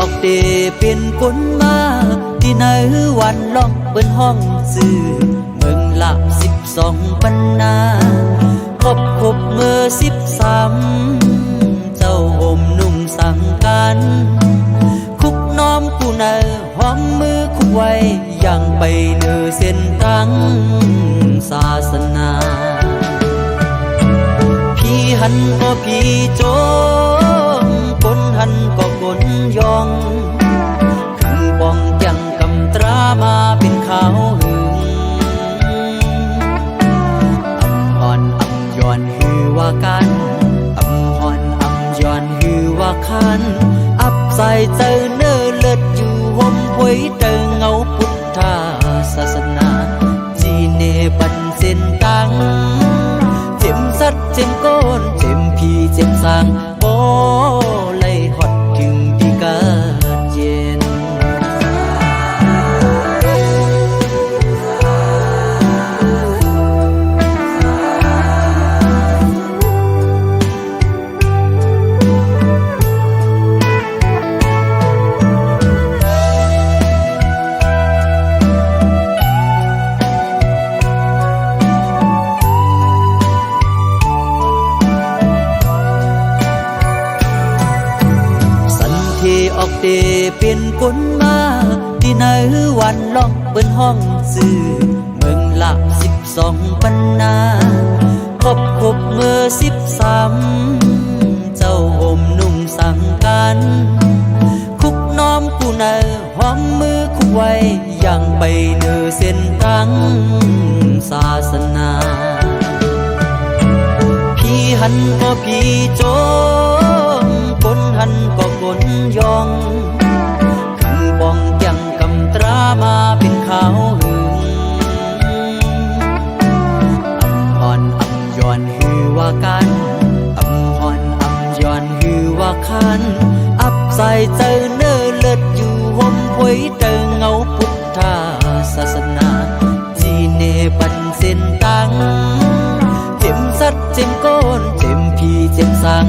อกเดเป็นคนมาที่ไหนวันล็อกเปิ้นห้องซื้อเมืองละ12ปันนาครบเมื่อ13เจ้าห่มนุ่งสังกันคุกน้อมกูเนอหอมมือคุกไว้ยังไปเนื้อเส้นตั้งศาสนาพี่หันก็พี่โจงคนหันก็คนยองคือบ้องยังกำตรามาเป็นขาวหึงอำอ่อนอำย้อนฮือว่ากันอำอ่อนอำย้อนฮือว่าคันอับใส่เจอเนื้อเลิศอยู่ห่มไว้เดิงเงาพุทธศาสนาจีเนบันเส้นตังเจ็มสัดเจ็มก้นเจ็มพีเจ็มสางโอ้เลยหอดถึงพี่เกิดเย็นออกเดเป็นคนมาที่ไหนวันล็อกเปิ้นห้องซื้อเมืองละ12ปันนาครบเมื่อ13เจ้าห่มนุ่งสังกันคุกน้อมกูเนอหอมมือคุกไว้ยังไปเนื้อเส้นตั้งศาสนาพี่หันก็พี่โจงคนหันก็คนยองคือบ้องยังกำตรามาเป็นขาวหึงอำอ่อนอำย้อนฮือว่ากันอำอ่อนอำย้อนฮือว่าคันอับใส่เจอเนื้อเลิศอยู่ห่มไว้เดิงเงาพุทธศาสนาจีเนบันเส้นตังเจ็มสัดเจ็มก้นเจ็มพีเจ็มสาง